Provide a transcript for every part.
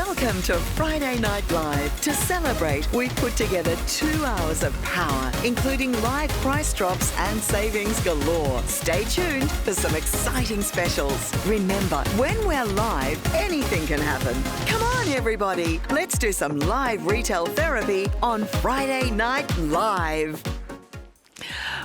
Welcome to Friday Night Live. To celebrate, we've put together 2 hours of power, including live price drops and savings galore. Stay tuned for some exciting specials. Remember, when we're live, anything can happen. Come on, everybody. Let's do some live retail therapy on Friday Night Live.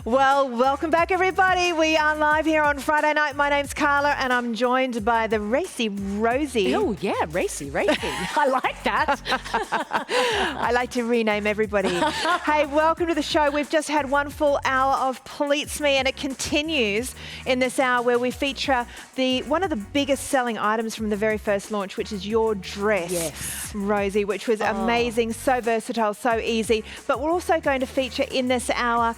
Well, welcome back, everybody. We are live here on Friday night. My name's Carla, and I'm joined by the racy Rosie. Oh, yeah, racy. I like that. I like to rename everybody. Hey, welcome to the show. We've just had 1 full hour of Pleats Me, and it continues in this hour where we feature one of the biggest selling items from the very first launch, which is your dress, yes, Rosie, which was amazing, so versatile, so easy. But we're also going to feature in this hour,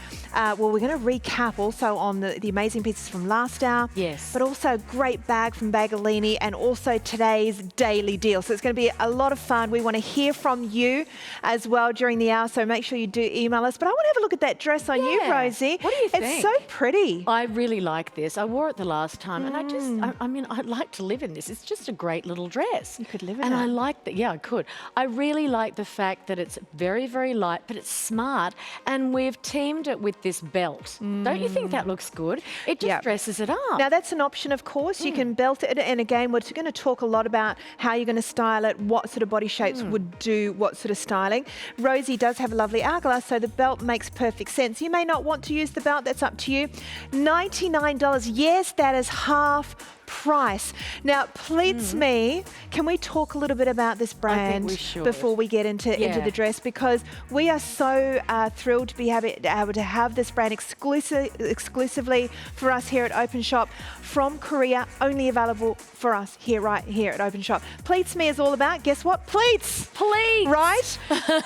we're going to recap also on the amazing pieces from last hour. Yes. But also a great bag from Bagolini and also today's daily deal. So it's going to be a lot of fun. We want to hear from you as well during the hour. So make sure you do email us. But I want to have a look at that dress on you, Rosie. What do you think? It's so pretty. I really like this. I wore it the last time and I'd like to live in this. It's just a great little dress. You could live in and it. I like that. Yeah, I could. I really like the fact that it's very, very light, but it's smart. And we've teamed it with this belt. Don't you think that looks good? It just dresses it up. Now, that's an option, of course. You can belt it. And again, we're going to talk a lot about how you're going to style it, what sort of body shapes would do what sort of styling. Rosie does have a lovely hourglass, so the belt makes perfect sense. You may not want to use the belt. That's up to you. $99. Yes, that is half price. Now, Pleats Me, can we talk a little bit about this brand before we get into the dress? Because we are so thrilled to be able to have this brand exclusively for us here at Open Shop from Korea, only available for us right here at Open Shop. Pleats Me is all about, guess what? Pleats! Pleats! Right?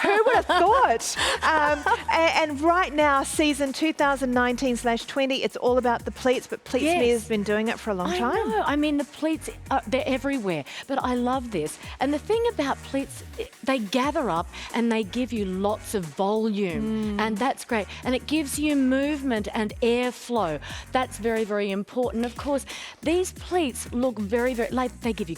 Who would have thought? And right now, season 2019/20, it's all about the pleats, but Pleats Me has been doing it for a long time. I mean, the pleats, they're everywhere, but I love this. And the thing about pleats, they gather up and they give you lots of volume, and that's great. And it gives you movement and airflow. That's very, very important. Of course, these pleats look very, very, like they give you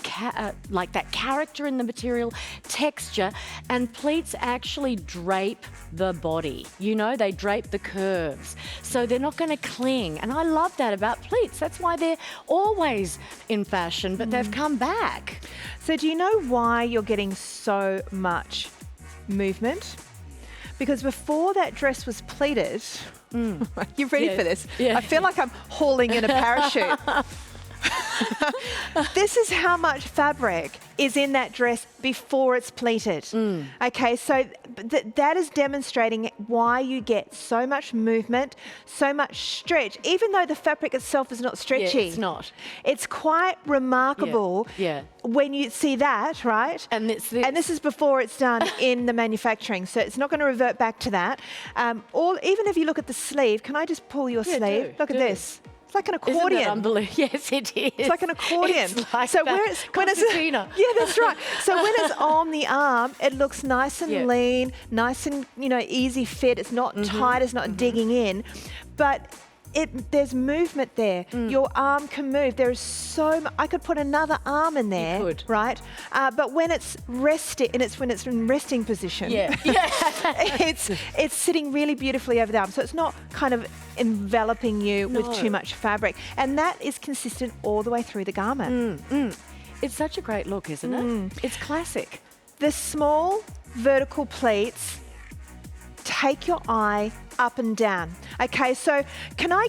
like that character in the material, texture, and pleats actually drape the body. You know, they drape the curves. So they're not going to cling. And I love that about pleats. That's why they're always in fashion, but they've come back. So do you know why you're getting so much movement? Because before that dress was pleated, you ready for this? Yeah. I feel like I'm hauling in a parachute. This is how much fabric is in that dress before it's pleated. Okay, so that is demonstrating why you get so much movement, so much stretch, even though the fabric itself is not stretchy. Yeah, it's not. It's quite remarkable when you see that, right? And this is before it's done in the manufacturing, so it's not going to revert back to that. Even if you look at the sleeve, can I just pull your sleeve? Look at this. It's like an accordion. Isn't that unbelievable? Yes, it is. It's like an accordion. It's like so when that's right. So when it's on the arm, it looks nice and lean, nice and easy fit. It's not tight. It's not digging in, but there's movement there. Your arm can move. There is so much. I could put another arm in there, right? But when it's resting, and when it's in resting position, it's sitting really beautifully over the arm. So it's not kind of enveloping you with too much fabric, and that is consistent all the way through the garment. It's such a great look, isn't it? It's classic. The small vertical pleats take your eye up and down. Okay, so can I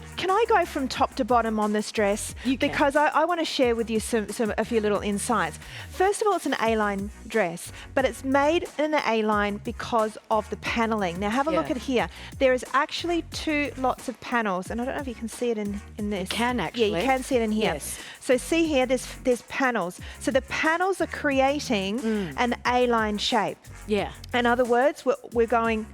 go from top to bottom on this dress? You can. Because I want to share with you a few little insights. First of all, it's an A-line dress, but it's made in an A-line because of the paneling. Now have a look at here. There is actually 2 lots of panels, and I don't know if you can see it in this. You can actually. Yeah, you can see it in here. Yes. So see here, there's panels. So the panels are creating an A-line shape. Yeah. In other words, we're going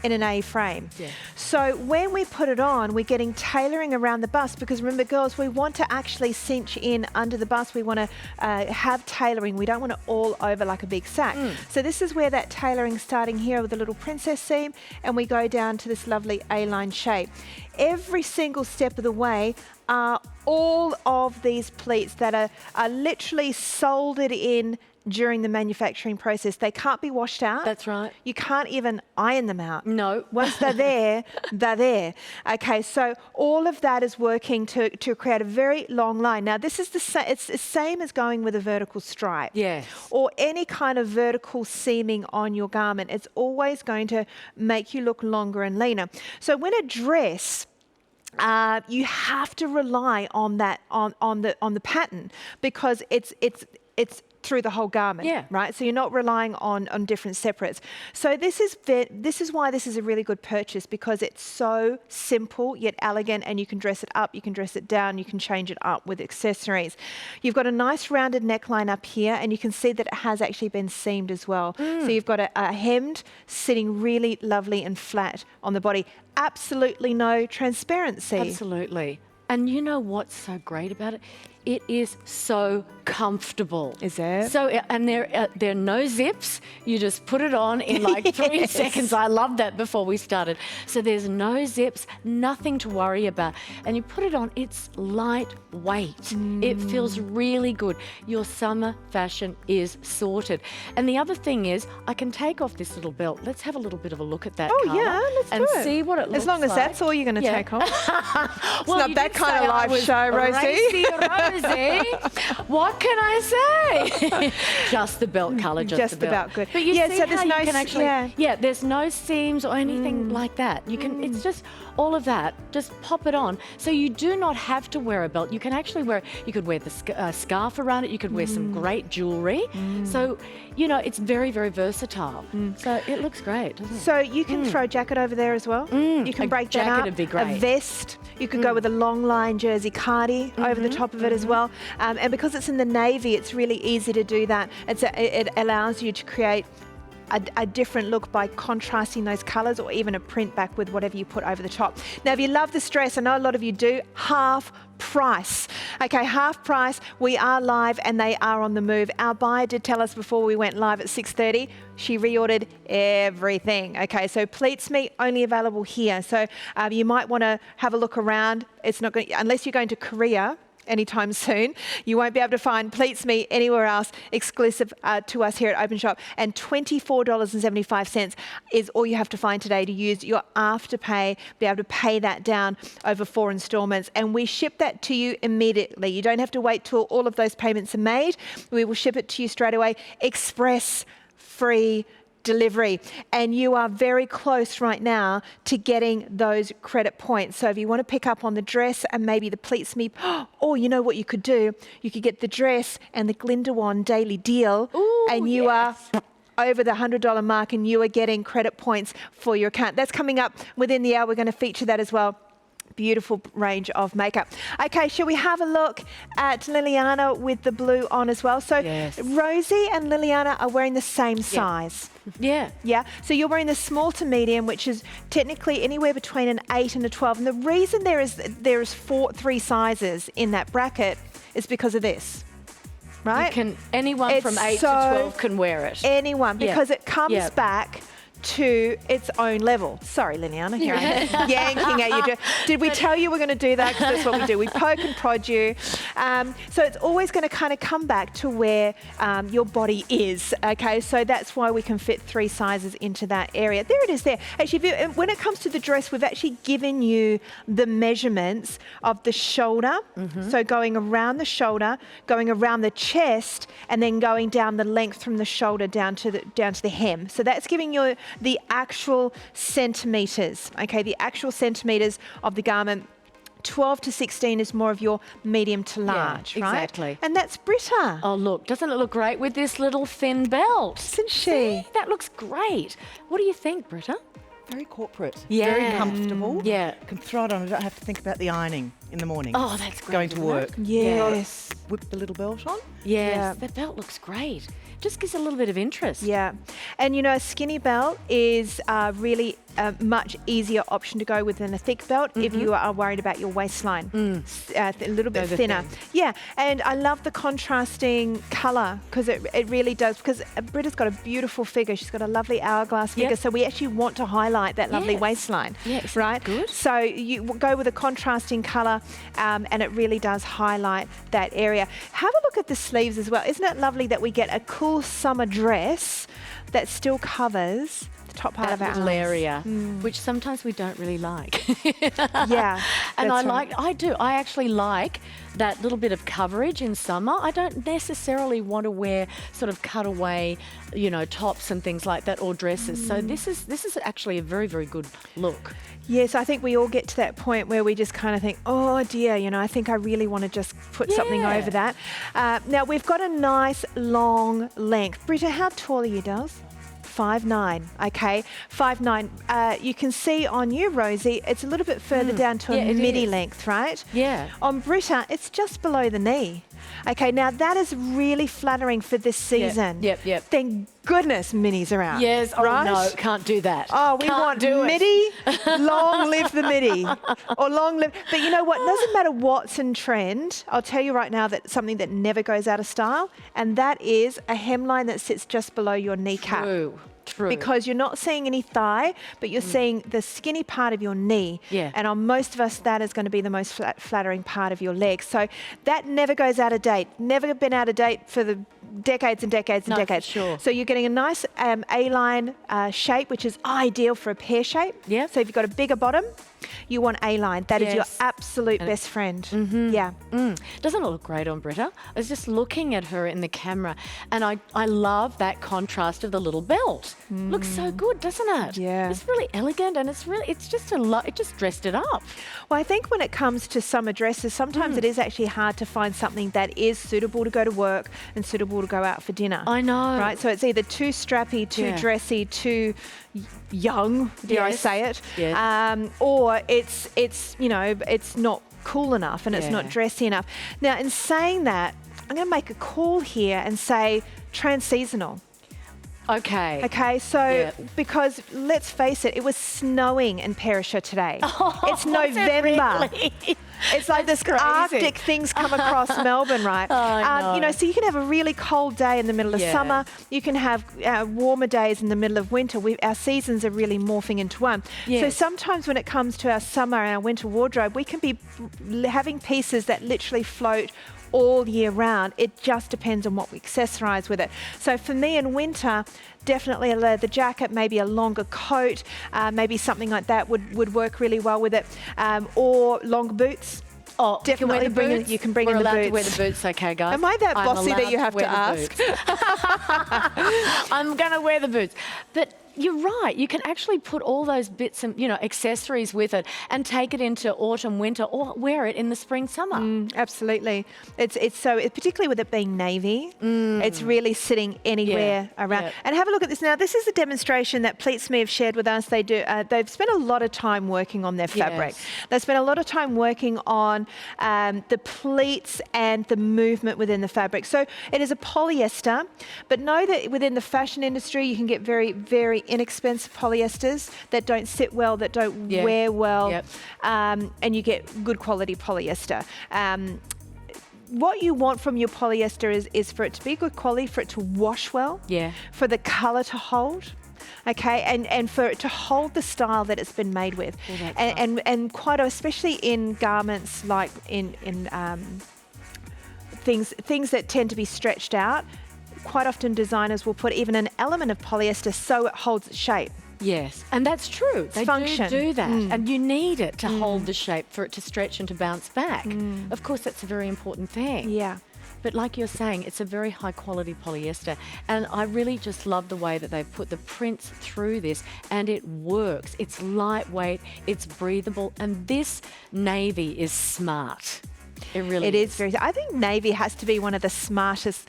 in an A frame. Yeah. So when we put it on, we're getting tailoring around the bust, because remember, girls, we want to actually cinch in under the bust. We want to have tailoring. We don't want it all over like a big sack. So this is where that tailoring starting here with a little princess seam, and we go down to this lovely A-line shape. Every single step of the way are all of these pleats that are literally soldered in during the manufacturing process. They can't be washed out. That's right. You can't even iron them out. No. Once they're there, they're there. Okay, so all of that is working to create a very long line. Now, this is it's the same as going with a vertical stripe. Yes. Or any kind of vertical seaming on your garment. It's always going to make you look longer and leaner. So when a dress, you have to rely on that on the pattern, because it's through the whole garment, Yeah. right? So you're not relying on different separates. So this is why this is a really good purchase, because it's so simple yet elegant, and you can dress it up, you can dress it down, you can change it up with accessories. You've got a nice rounded neckline up here, and you can see that it has actually been seamed as well. So you've got a hemmed sitting really lovely and flat on the body. Absolutely no transparency. Absolutely. And you know what's so great about it? It is so comfortable. Is it? So, and there are no zips. You just put it on in like 3 Yes. seconds. I loved that before we started. So there's no zips, nothing to worry about. And you put it on, it's lightweight. It feels really good. Your summer fashion is sorted. And the other thing is, I can take off this little belt. Let's have a little bit of a look at that, Oh Carla, yeah, let's and do it. see what it looks As long as like. that's all you're going to Yeah. take off. It's Well, not you that did kind say of I live was show, Rosie. racy Rosie. What can I say? Just the belt colour, just the belt. about good. But you Yeah, see so there's how no you can s- actually, yeah. there's no seams or anything like that. You can, it's just all of that. Just pop it on. So you do not have to wear a belt. You can actually wear, you could wear the scarf around it. You could wear some great jewellery. So, you know, it's very, very versatile. So it looks great, doesn't it? So you can throw a jacket over there as well. You can a break that jacket up. would be great. A vest. You could go with a long line jersey cardi over the top of it as well. And because it's in the navy, it's really easy to do that. It allows you to create a different look by contrasting those colours, or even a print back with whatever you put over the top. Now, if you love this dress, I know a lot of you do, half price. Okay, half price. We are live and they are on the move. Our buyer did tell us before we went live at 6:30, she reordered everything. Okay, so Pleats Me only available here. So you might want to have a look around. It's not going, unless you're going to Korea anytime soon. You won't be able to find Pleats Me anywhere else exclusive to us here at Open Shop. And $24.75 is all you have to find today to use your Afterpay, be able to pay that down over 4 installments. And we ship that to you immediately. You don't have to wait till all of those payments are made. We will ship it to you straight away. Express free delivery, and you are very close right now to getting those credit points. So if you want to pick up on the dress and maybe the Pleats Me, or you know what you could do, you could get the dress and the Glindawan daily deal. Ooh, and you are over the $100 mark, and you are getting credit points for your account. That's coming up within the hour. We're going to feature that as well. Beautiful range of makeup. Okay, shall we have a look at Liliana with the blue on as well? So Yes. Rosie and Liliana are wearing the same size. Yeah. Yeah, so you're wearing the small to medium, which is technically anywhere between an 8 and a 12. And the reason there is 3 sizes in that bracket is because of this, right? Anyone from 8 to 12 can wear it. Anyone, Yeah. because it comes Yeah. back to its own level. Sorry, Liliana, here I am yanking at you. Did we tell you we're going to do that? Because that's what we do. We poke and prod you. So it's always going to kind of come back to where your body is. Okay, so that's why we can fit 3 sizes into that area. There it is there. Actually, when it comes to the dress, we've actually given you the measurements of the shoulder. So going around the shoulder, going around the chest, and then going down the length from the shoulder down to the hem. So that's giving you the actual centimetres, okay, the actual centimetres of the garment. 12 to 16 is more of your medium to large, right? exactly. And that's Britta, Oh, look, doesn't it look great with this little thin belt? isn't she? See, that looks great. What do you think, Britta? Very corporate. Yeah. Very comfortable. Yeah. Can throw it on. I don't have to think about the ironing in the morning. Oh, that's great. Going to isn't it? work. Yes. Whip the little belt on. Yes, Yeah. that belt looks great. Just gives a little bit of interest. Yeah. And you know, a skinny belt is really a much easier option to go with than a thick belt if you are worried about your waistline. A little bit Those are thinner. thin. Yeah, and I love the contrasting colour because it really does, because Britta's got a beautiful figure. She's got a lovely hourglass figure, Yep. so we actually want to highlight that lovely Yes. waistline. Yes, Right? good. So you go with a contrasting colour and it really does highlight that area. Have a look at the sleeves as well. Isn't it lovely that we get a cool summer dress that still covers the top part That of our little arms? area, which sometimes we don't really like. Yeah. And that's right. I do. I actually like that little bit of coverage in summer. I don't necessarily want to wear sort of cutaway, tops and things like that, or dresses. So this is actually a very, very good look. Yes, I think we all get to that point where we just kind of think, oh dear, I think I really want to just put something Yeah. over that. Now, we've got a nice long length. Britta, how tall are you, dolls? 5'9", okay, 5'9". You can see on you, Rosie, it's a little bit further down to Yeah, a it midi is. length, right? Yeah. On Britta, it's just below the knee. Okay, now that is really flattering for this season. yep. Thank goodness minis are out. Yes. Oh right? no, can't do that. Oh, we Can't want do it. midi, long live the midi, or long live. But you know what? It doesn't matter what's in trend. I'll tell you right now that something that never goes out of style, and that is a hemline that sits just below your kneecap. True. Because you're not seeing any thigh, but you're seeing the skinny part of your knee. Yeah. And on most of us, that is going to be the most flattering part of your leg. So that never goes out of date. Never been out of date for the decades and decades and No, for decades. sure. So you're getting a nice A-line shape, which is ideal for a pear shape. Yep. So if you've got a bigger bottom, you want A-line. That is your Yes. absolute best friend. Yeah. Doesn't it look great on Britta? I was just looking at her in the camera, and I love that contrast of the little belt. Looks so good, doesn't it? Yeah. It's really elegant, and it's just a lot. It just dressed it up. Well, I think when it comes to summer dresses, sometimes it is actually hard to find something that is suitable to go to work and suitable to go out for dinner. I know. Right? So it's either too strappy, too Yeah. dressy, too young, dare I Yes. say it, Yes. or it's not cool enough and it's not Yeah. dressy enough. Now, in saying that, I'm going to make a call here and say trans-seasonal. Okay. Okay, so Yeah. because let's face it, it was snowing in Perisher today. It's Was it November. really? It's like this That's crazy. Arctic things come across Melbourne, right? I know. So you can have a really cold day in the middle of Yeah. summer. You can have warmer days in the middle of winter. Our seasons are really morphing into one. So Yes. sometimes when it comes to our summer and our winter wardrobe, we can be having pieces that literally float all year round. It just depends on what we accessorize with it. So for me in winter, definitely a leather jacket, maybe a longer coat, maybe something like that would work really well with it, or long boots. Oh, Definitely bring in- you can bring We're in the allowed to wear boots. the boots, okay, guys? Am I that I'm bossy that allowed you have wear to the ask? boots. I'm going to wear the boots. But you're right. You can actually put all those bits and accessories with it and take it into autumn, winter, or wear it in the spring, summer. Absolutely. It's so, particularly with it being navy, it's really sitting anywhere around. yeah. And have a look at this now. This is a demonstration that Pleats Me have shared with us. They've spent a lot of time working on their fabric. Yes. They've spent a lot of time working on the pleats and the movement within the fabric. So it is a polyester, but know that within the fashion industry, you can get very, very inexpensive polyesters that don't sit well, that don't Yeah. wear well, Yep. and you get good quality polyester. What you want from your polyester is for it to be good quality, for it to wash well, Yeah. for the colour to hold. Okay, and for it to hold the style that it's been made with, Yeah, that's and quite especially in garments like in things that tend to be stretched out. Quite often designers will put even an element of polyester so it holds its shape. Yes, and that's true. They function. do that, and you need it to hold the shape for it to stretch and to bounce back. Of course, that's a very important thing. Yeah. But like you're saying, it's a very high quality polyester. And I really just love the way that they've put the prints through this, and it works. It's lightweight, it's breathable, and this navy is smart. It really It is very. I think navy has to be one of the smartest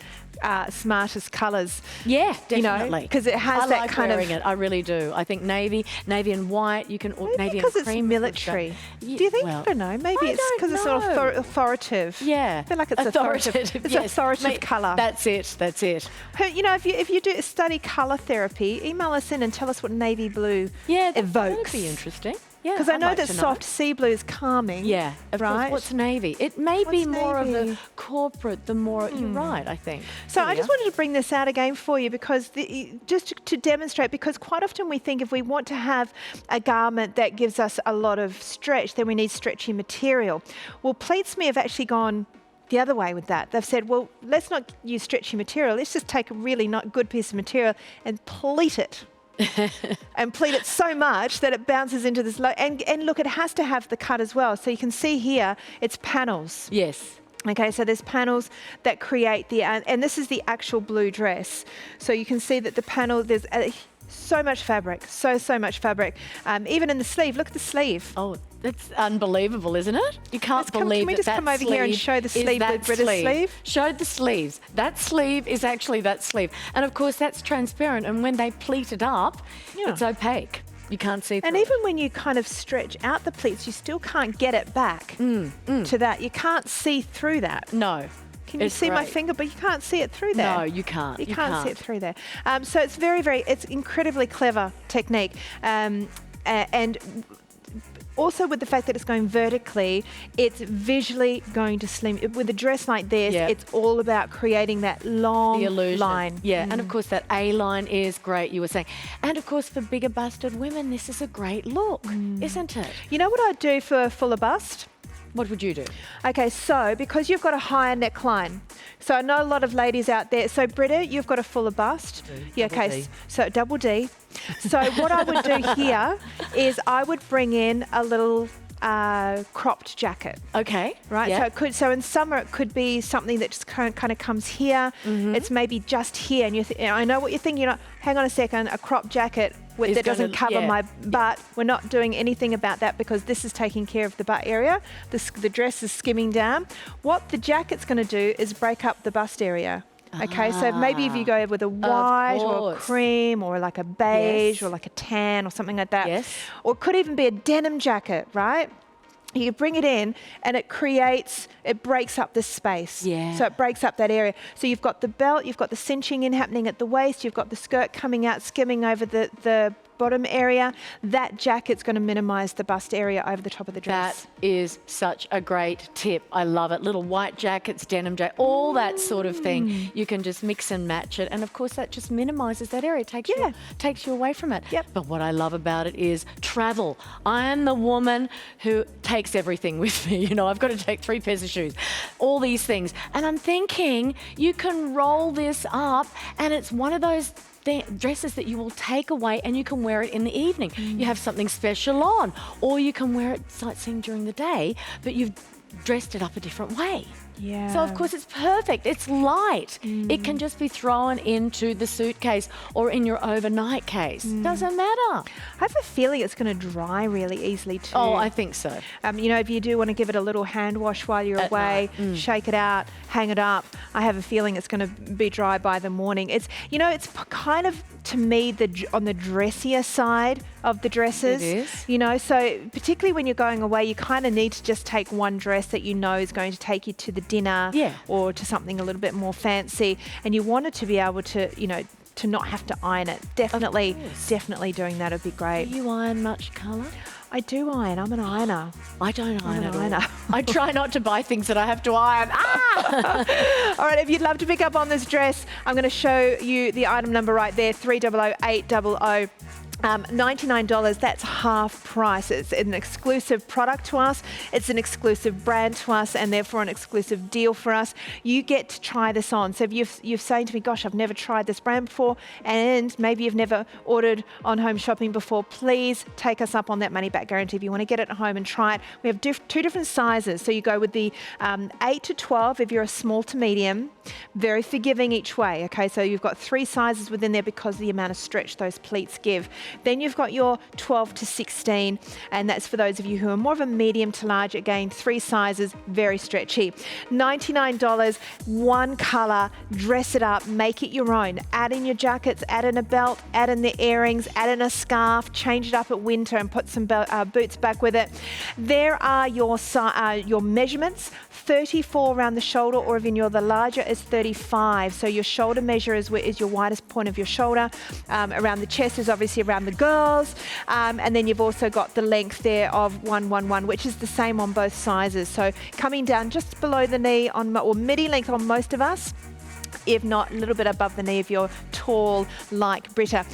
colours. Yeah, You know, definitely. 'cause it has I that like kind of- wearing it. I really do. I think navy and white. You can Maybe navy because and it's cream. military. Yeah, Do you think? well, I don't know. Maybe I it's because it's don't sort of know. authoritative. Yeah, I feel like it's authoritative. It's yes. authoritative colour. That's it. That's it. You know, if you do study colour therapy, email us in and tell us what navy blue Yeah, evokes. That'd be interesting. Yeah, Because I I'd know like that to soft sea blue is calming. Yeah, of right. course. What's navy? It may be What's more of navy? a corporate. The more you're right, I think. So I Yeah. just wanted to bring this out again for you because just to demonstrate, because quite often we think if we want to have a garment that gives us a lot of stretch, then we need stretchy material. Well, Pleatsme have actually gone the other way with that. They've said, well, let's not use stretchy material. Let's just take a really not good piece of material and pleat it. And pleat it so much that it bounces into this and look, it has to have the cut as well. So you can see here, it's panels. Yes. Okay, so there's panels that create the, and this is the actual blue dress. So you can see that the panel, there's so much fabric, so much fabric. Even in the sleeve, look at the sleeve. Oh, that's unbelievable, isn't it? You can't Let's come- believe can we just that come over here and sleeve show the is sleeve, the that British sleeve? Show the sleeves. That sleeve is actually that sleeve. And of course, that's transparent. And when they pleat it up, Yeah. it's opaque. You can't see through And it. even when you kind of stretch out the pleats, you still can't get it back to that. You can't see through that. No. Can you It's see my great. finger? But you can't see it through there. No, you can't. You can't see it through there. So it's it's incredibly clever technique. And also with the fact that it's going vertically, it's visually going to slim. With a dress like this, Yeah. it's all about creating that long The illusion. line. Yeah, and of course that A line is great, you were saying. And of course for bigger busted women, this is a great look, isn't it? You know what I'd do for a fuller bust? What would you do? Okay, so because you've got a higher neckline, so I know a lot of ladies out there. So Britta, you've got a fuller bust. Yeah, double okay, D. so double D. So what I would do here is I would bring in a little cropped jacket. Okay. Right, Yeah. so in summer it could be something that just kind of comes here. It's maybe just here, and I know what you're thinking. You're not. Hang on a second, a cropped jacket Is that doesn't gonna- cover yeah. my butt. We're not doing anything about that because this is taking care of the butt area. The dress is skimming down. What the jacket's going to do is break up the bust area. Okay, so maybe if you go with a white or a course. cream or like a beige Yes. or like a tan or something like that. Yes. Or it could even be a denim jacket, right? You bring it in and it breaks up the space. Yeah. So it breaks up that area. So you've got the belt, you've got the cinching in happening at the waist, you've got the skirt coming out, skimming over the bottom area. That jacket's going to minimise the bust area over the top of the dress. That is such a great tip. I love it. Little white jackets, denim jacket, all that sort of thing. You can just mix and match it. And of course, that just minimises that area. It takes you away from it. Yep. But what I love about it is travel. I am the woman who takes everything with me. You know, I've got to take 3 pairs of shoes, all these things. And I'm thinking you can roll this up and it's one of those dresses that you will take away and you can wear it in the evening. You have something special on, or you can wear it sightseeing during the day, but you've dressed it up a different way. Yeah. So of course it's perfect. It's light. It can just be thrown into the suitcase or in your overnight case. Doesn't matter. I have a feeling it's going to dry really easily too. Oh, I think so. You know, if you do want to give it a little hand wash while you're At away, night. shake it out, hang it up. I have a feeling it's going to be dry by the morning. It's, you know, it's kind of, to me, on the dressier side of the dresses. It is. You know, so particularly when you're going away, you kind of need to just take one dress that you know is going to take you to the dinner Yeah. or to something a little bit more fancy. And you want it to be able to, you know, to not have to iron it. Definitely doing that would be Do great. you iron much colour? I do iron. I'm an ironer. I don't iron an at all. ironer. I try not to buy things that I have to iron. All right, if you'd love to pick up on this dress, I'm going to show you the item number right there, 300800. $99, that's half price. It's an exclusive product to us. It's an exclusive brand to us and therefore an exclusive deal for us. You get to try this on. So if you've saying to me, gosh, I've never tried this brand before, and maybe you've never ordered on home shopping before, please take us up on that money back guarantee. If you want to get it at home and try it, we have 2 different sizes. So you go with the 8 to 12 if you're a small to medium, Very forgiving each way, okay? So you've got 3 sizes within there because of the amount of stretch those pleats give. Then you've got your 12 to 16, and that's for those of you who are more of a medium to large. Again, 3 sizes, very stretchy. $99, one colour, dress it up, make it your own. Add in your jackets, add in a belt, add in the earrings, add in a scarf, change it up at winter and put some boots back with it. There are your measurements, 34 around the shoulder, or even you're the larger is 35. So your shoulder measure is your widest point of your shoulder. Around the chest is obviously around the girls. And then you've also got the length there of 111, which is the same on both sizes. So coming down just below the knee or midi length on most of us, if not a little bit above the knee if you're tall like Britta.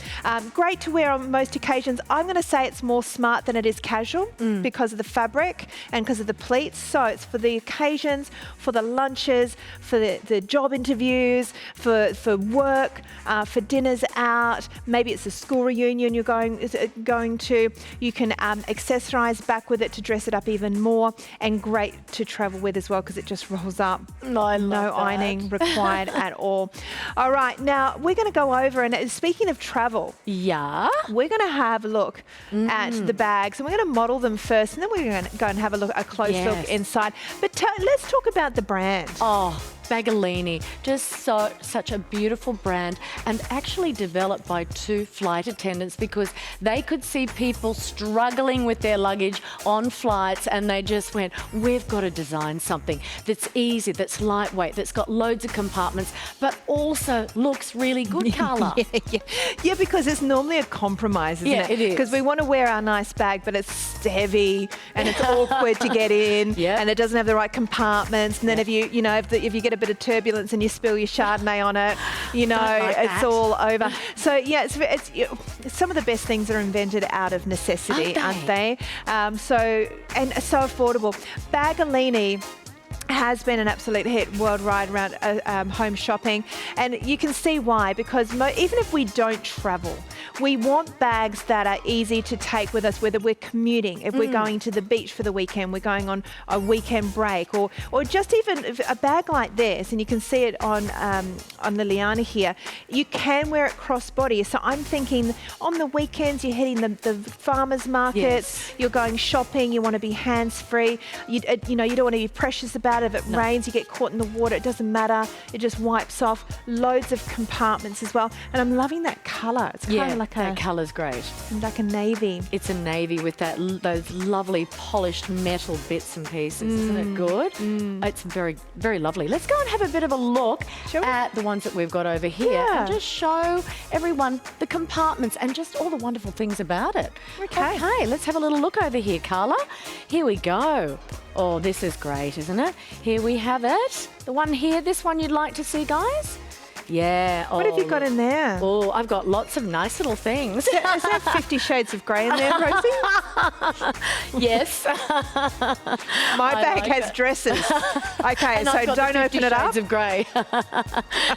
Great to wear on most occasions. I'm going to say it's more smart than it is casual because of the fabric and because of the pleats. So it's for the occasions, for the lunches, for the job interviews, for work, for dinners out. Maybe it's a school reunion you're going to. You can accessorise back with it to dress it up even more, and great to travel with as well because it just rolls up. No ironing required at all. All right, now we're going to go over, and speaking of travel, Yeah. we're going to have a look at the bags, and we're going to model them first, and then we're going to go and have a close look Yes. inside. But let's talk about the brand. Oh, Bagolini, just such a beautiful brand, and actually developed by 2 flight attendants because they could see people struggling with their luggage on flights, and they just went, we've got to design something that's easy, that's lightweight, that's got loads of compartments, but also looks really good, Carla. Yeah, because it's normally a compromise, isn't it? Yeah, it is. Because we want to wear our nice bag, but it's heavy and it's awkward to get in, Yeah. and it doesn't have the right compartments. And then if you get a bit of turbulence and you spill your Chardonnay on it, like it's that. all over. So yeah, it's some of the best things are invented out of necessity, aren't they? So affordable. Bagolini has been an absolute hit worldwide around home shopping, and you can see why, because even if we don't travel, we want bags that are easy to take with us, whether we're commuting, if we're going to the beach for the weekend, we're going on a weekend break, or just even a bag like this, and you can see it on Liliana here, you can wear it crossbody. So I'm thinking on the weekends you're hitting the farmers markets, Yes. you're going shopping, you want to be hands-free, you don't want to be precious about it. If it rains, you get caught in the water, it doesn't matter, it just wipes off. Loads of compartments as well, and I'm loving that colour. It's kind of like that colour's great. a navy. It's a navy with those lovely polished metal bits and pieces. Isn't it good? It's very, very lovely. Let's go and have a bit of a look at the ones that we've got over here and just show everyone the compartments and just all the wonderful things about it. Okay. Okay, let's have a little look over here, Carla. Here we go. Oh, this is great, isn't it? Here we have it. The one here, this one you'd like to see, guys? Yeah. What have you got in there? Oh, I've got lots of nice little things. Is that 50 Shades of Grey in there, Rosie? Yes. My bag like has it. dresses. Okay, And so I've got don't the 50 open it up. Shades of Grey.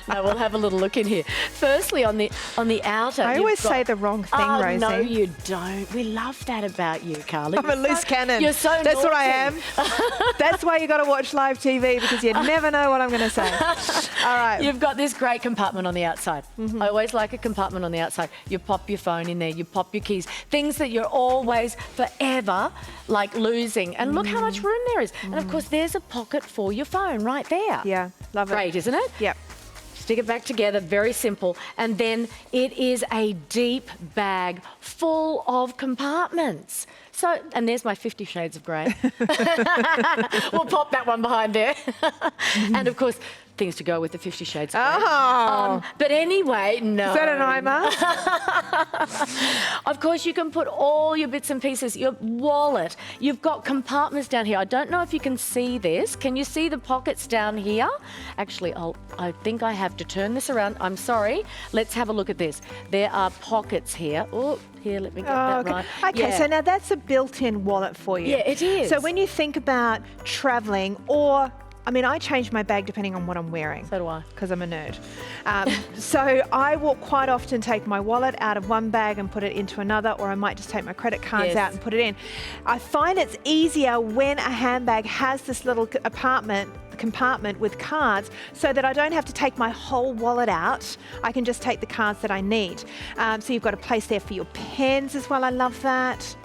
No, we'll have a little look in here. Firstly, on the outer, I you've always got- say the wrong thing, Oh, Rosie. no, you don't. We love that about you, Carly. I'm a loose cannon. You're so That's what I naughty. am. That's why you got to watch live TV, because you never know what I'm going to say. All right. You've got this great compartment on the outside. I always like a compartment on the outside. You pop your phone in there, you pop your keys, things that you're always forever like losing. And look how much room there is. And of course, there's a pocket for your phone right there. Yeah, love it. Great, isn't it? Yep. Stick it back together, very simple. And then it is a deep bag full of compartments. So, and there's my 50 Shades of Grey. We'll pop that one behind there. And of course, things to go with the 50 Shades of Grey. Oh. But anyway, no. Is that an eye mask? Of course, you can put all your bits and pieces, your wallet. You've got compartments down here. I don't know if you can see this. Can you see the pockets down here? Actually, I think I have to turn this around. I'm sorry. Let's have a look at this. There are pockets here. Oh, here, let me get that okay. right. Okay, Yeah. so now that's a built-in wallet for you. Yeah, it is. So when you think about traveling, or I mean, I change my bag depending on what I'm wearing. So do I. Because I'm a nerd. So I will quite often take my wallet out of one bag and put it into another, or I might just take my credit cards Yes. out and put it in. I find it's easier when a handbag has this little compartment compartment with cards so that I don't have to take my whole wallet out. I can just take the cards that I need. So you've got a place there for your pens as well. I love that.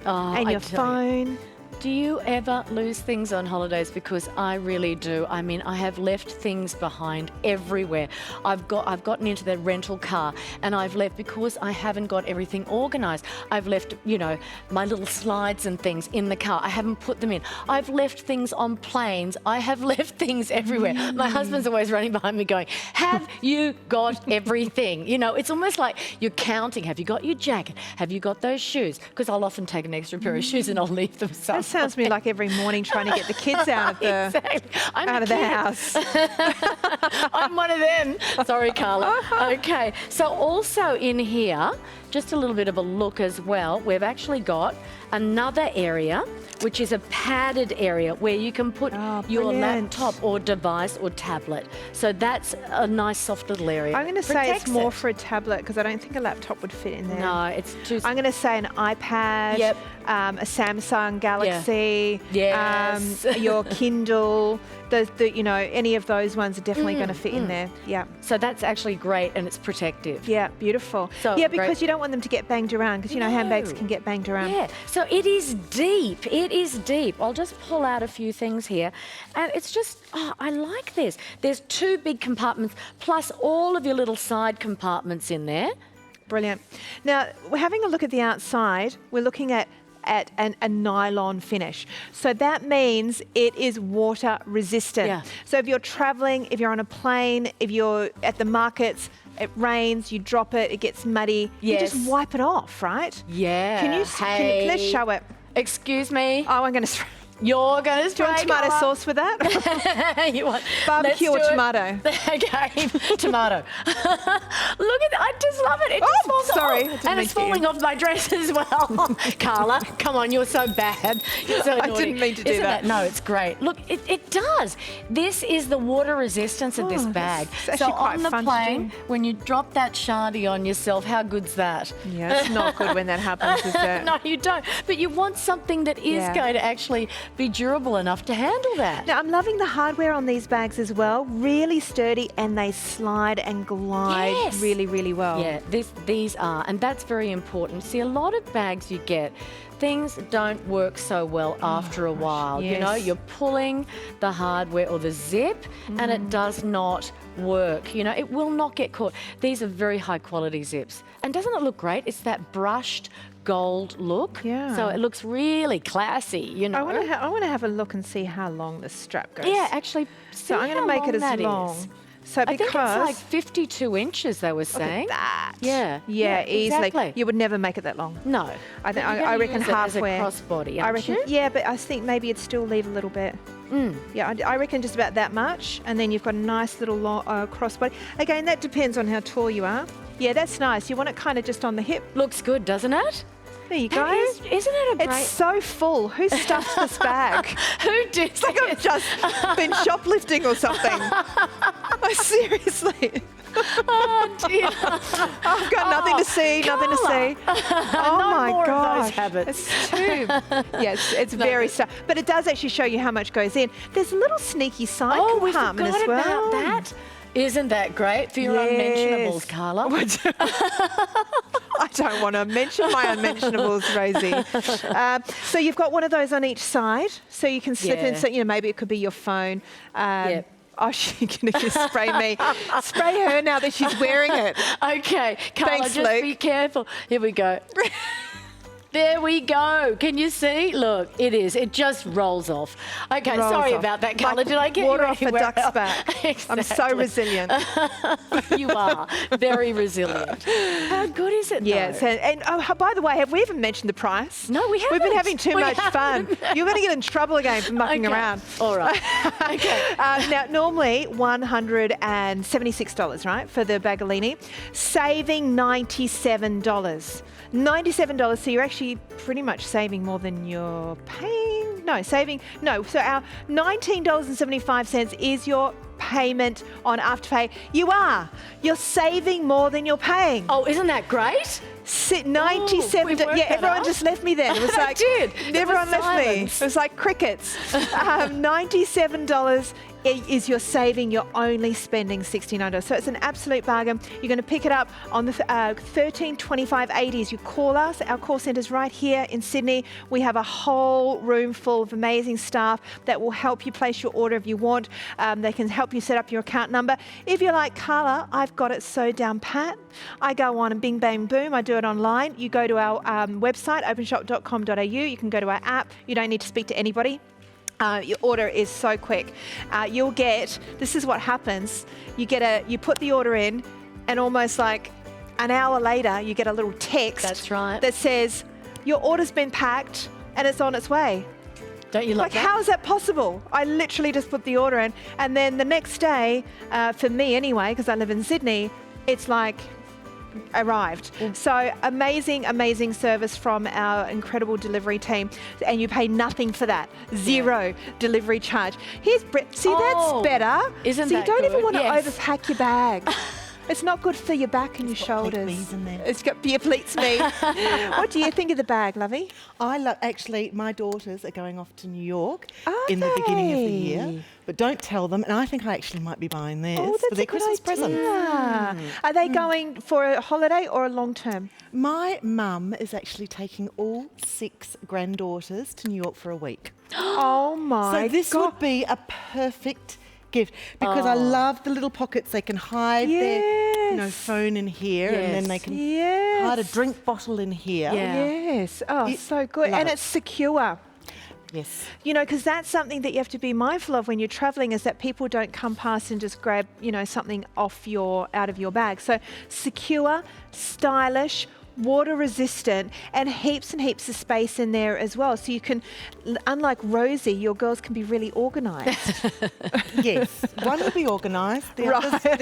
Oh, And I your tell you. phone. Do you ever lose things on holidays? Because I really do. I mean, I have left things behind everywhere. I've gotten into the rental car and I've left because I haven't got everything organised. I've left, you know, my little slides and things in the car. I haven't put them in. I've left things on planes. I have left things everywhere. My husband's always running behind me going, have you got everything? You know, it's almost like you're counting. Have you got your jacket? Have you got those shoes? Because I'll often take an extra pair of shoes and I'll leave them somewhere. That sounds to me like every morning trying to get the kids out of the, Exactly. I'm out a of the kid. house. I'm one of them. Sorry, Carla. Okay, so also in here, just a little bit of a look as well, we've actually got another area, which is a padded area where you can put Oh, your brilliant. laptop or device or tablet. So that's a nice soft little area. I'm going to say it's Protects more it. for a tablet because I don't think a laptop would fit in there. No, it's too... I'm going to say an iPad, Yep. a Samsung Galaxy, Yes. your Kindle. You know, any of those ones are definitely going to fit in there. Yeah. So that's actually great and it's protective. Yeah, beautiful. So yeah, great. because you don't want them to get banged around because, you know, handbags No. can get banged around. Yeah, so it is deep. It is deep. I'll just pull out a few things here. And it's just, oh, I like this. There's 2 big compartments plus all of your little side compartments in there. Brilliant. Now, we're having a look at the outside. We're looking at a nylon finish. So that means it is water resistant. Yeah. So if you're traveling, if you're on a plane, if you're at the markets, it rains, you drop it, it gets muddy, you Yes. just wipe it off, right? Yeah. Can you let's show it. Excuse me. Oh, I'm going to... You're going to Do you spray want tomato colour. sauce with that? You want Barbecue or let's do it. tomato? Okay, tomato. Look at I just love it. It Oh, just falls sorry, I off. didn't And mean it's to hit you. falling off my dress as well. Carla, come on, you're so bad. You're so I naughty. didn't mean to do Isn't that. No, it's great. Look, it does. This is the water resistance of this Oh, bag. that's So actually quite on the fun to plane, do. when you drop that shandy on yourself, how good's that? Yeah, it's not good when that happens, is it? No, you don't. But you want something that is Yeah. going to actually be durable enough to handle that. Now, I'm loving the hardware on these bags as well. Really sturdy and they slide and glide Yes. really, really well. Yeah, these are, and that's very important. See, a lot of bags you get, things don't work so well after a while. You know, yes. you're pulling the hardware or the zip and it does not work. You know, it will not get caught. These are very high quality zips. And doesn't it look great? It's that brushed gold look. Yeah. So it looks really classy, you know. I want to have a look and see how long the strap goes. Yeah, actually, So I'm going to make it as that long. is. So I because think it's like 52 inches, they were saying. that. Yeah. Yeah, easily. Exactly. You would never make it that long. No. I think But you're I gonna reckon use it halfway. as a crossbody, I aren't reckon. you? Yeah, but I think maybe it'd still leave a little bit. Yeah, I reckon just about that much, and then you've got a nice little long, crossbody. Again, that depends on how tall you are. Yeah, that's nice. You want it kind of just on the hip. Looks good, doesn't it? There you That go. isn't it a It's great... so full. Who stuffed this bag? Who did It's like I've just been shoplifting or something. Oh, seriously. Oh, dear. I've got nothing to see, nothing to see. Oh No my more of gosh. those habits. It's too. Yes, it's very stuff. But it does actually show you how much goes in. There's a little sneaky side Oh, we compartment forgot as well. about that. Isn't that great for your Yes. unmentionables, Carla? I don't want to mention my unmentionables, Rosie. So you've got one of those on each side, so you can slip in. Yeah. So maybe it could be your phone. Yep. Oh, she's going to spray me. Spray her now that she's wearing it. Okay, Carla, Thanks, just Luke. be careful. Here we go. There we go. Can you see? Look, it is. It just rolls off. Okay, Rolls sorry off. about that, Carla. Like Did I get water you off a anywhere duck's else? back. I'm so Exactly. resilient. You are very resilient. How good is it, Yes, though? and by the way, have we even mentioned the price? No, we We've been haven't. having too We much fun. haven't. You're going to get in trouble again for mucking Okay. around. All right. Okay. Now, normally $176, right, for the Bagolini, saving $97. $97, so you're actually pretty much saving more than you're paying. No, saving, no. So our $19.75 is your payment on Afterpay. You're saving more than you're paying. Oh, isn't that great? 97. we worked Yeah, that everyone out. just left me then. It was I like did. There Everyone was left me. silence. It was like crickets. $97 is you're saving, you're only spending $69. So it's an absolute bargain. You're going to pick it up on the 132580s. You call us. Our call centre's right here in Sydney. We have a whole room full of amazing staff that will help you place your order if you want. They can help you set up your account number. If you're like, Carla, I've got it so down pat. I go on and bing, bang, boom. I do it online. You go to our website, openshop.com.au. You can go to our app. You don't need to speak to anybody. Your order is so quick. You'll get, this is what happens, you put the order in and almost like an hour later you get a little text That's right. that says, your order's been packed and it's on its way. Don't you love Like, that? how is that possible? I literally just put the order in and then the next day, for me anyway, because I live in Sydney, it's like, arrived. So amazing service from our incredible delivery team, and you pay nothing for that. Zero delivery charge. Here's see, Oh, that's better. isn't so you that don't even good? want to Yes. overpack your bag. It's not good for your back and your got shoulders. pleats in there. It's got your pleats me. What do you think of the bag, lovey? I love, actually, my daughters are going off to New York Are in the beginning of the year, they? but don't tell them. And I think I actually might be buying theirs Oh, for that's their a good Christmas present. idea. Are they going for a holiday or a long term? My mum is actually taking all 6 granddaughters to New York for a week. Oh my So this God. would be a perfect gift because I love the little pockets. They can hide their Yes. phone in here, and then they can Yes. hide a drink bottle in here. Yeah. Yes. Oh, You so good. love And it. it's secure. Yes. You know, because that's something that you have to be mindful of when you're traveling, is that people don't come past and just grab, something out of your bag. So secure, stylish, water resistant, and heaps of space in there as well. So you can, unlike Rosie, your girls can be really organised. Yes. One will be organised, the